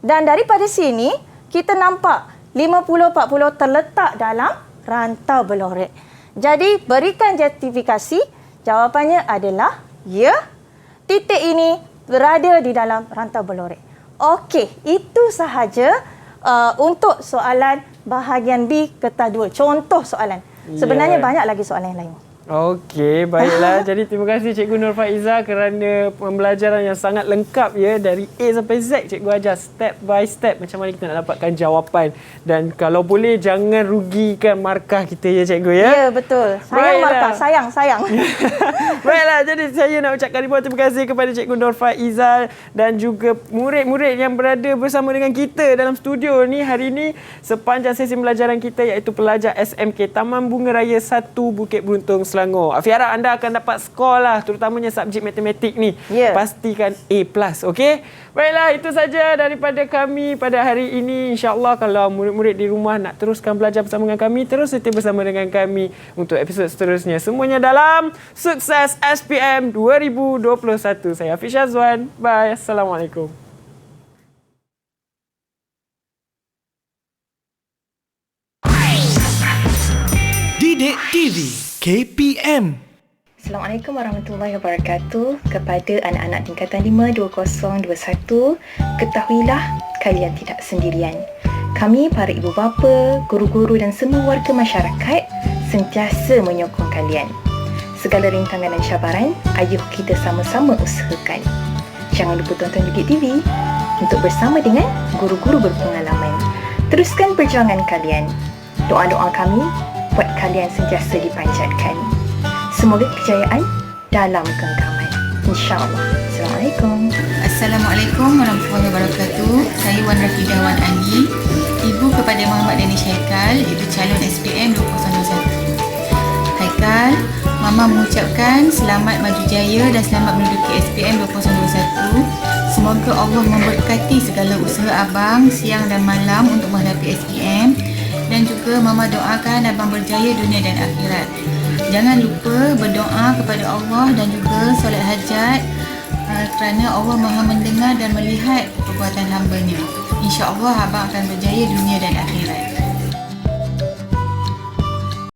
Dan daripada sini, kita nampak 50-40 terletak dalam rantau berlorek. Jadi, berikan justifikasi. Jawapannya adalah ya. Titik ini berada di dalam rantau berlorek. Okey, itu sahaja untuk soalan bahagian B kertas 2. Contoh soalan. Sebenarnya banyak lagi soalan yang lain. Okey, baiklah. Jadi terima kasih Cikgu Nur Faiza kerana pembelajaran yang sangat lengkap ya, dari A sampai Z. Cikgu ajar step by step macam mana kita nak dapatkan jawapan, dan kalau boleh jangan rugikan markah kita ya cikgu ya. Ya, betul. Sayang markah, sayang. Baiklah, jadi saya nak ucapkan ribuan terima kasih kepada Cikgu Nur Faiza dan juga murid-murid yang berada bersama dengan kita dalam studio ni hari ini sepanjang sesi pembelajaran kita, iaitu pelajar SMK Taman Bunga Raya 1 Bukit Beruntung, Selangor. Afi harap anda akan dapat skor lah, terutamanya subjek matematik ni. Pastikan A+, okey? Baiklah, itu saja daripada kami pada hari ini. InsyaAllah kalau murid-murid di rumah nak teruskan belajar bersama dengan kami, terus setia bersama dengan kami untuk episod seterusnya. Semuanya dalam Sukses SPM 2021. Saya Hafiz Syazwan. Bye. Assalamualaikum. Didik TV KPM. Assalamualaikum warahmatullahi wabarakatuh. Kepada anak-anak tingkatan 5 2021, ketahuilah kalian tidak sendirian. Kami, para ibu bapa, guru-guru dan semua warga masyarakat sentiasa menyokong kalian. Segala rintangan dan cabaran, ayuh kita sama-sama usahakan. Jangan lupa tonton Didik TV untuk bersama dengan guru-guru berpengalaman. Teruskan perjuangan kalian. Doa-doa kami buat kalian sentiasa dipanjatkan. Semoga kejayaan dalam genggaman. InsyaAllah. Assalamualaikum. Assalamualaikum warahmatullahi wabarakatuh. Saya Wan Rafidah Wan Ani, ibu kepada Muhammad Danish Haikal, iaitu calon SPM 2021. Haikal, Mama mengucapkan selamat maju jaya dan selamat menduduki SPM 2021. Semoga Allah memberkati segala usaha abang siang dan malam untuk menghadapi SPM, dan juga Mama doakan abang berjaya dunia dan akhirat. Jangan lupa berdoa kepada Allah dan juga solat hajat kerana Allah Maha mendengar dan melihat perbuatan hamba-Nya. InsyaAllah abang akan berjaya dunia dan akhirat.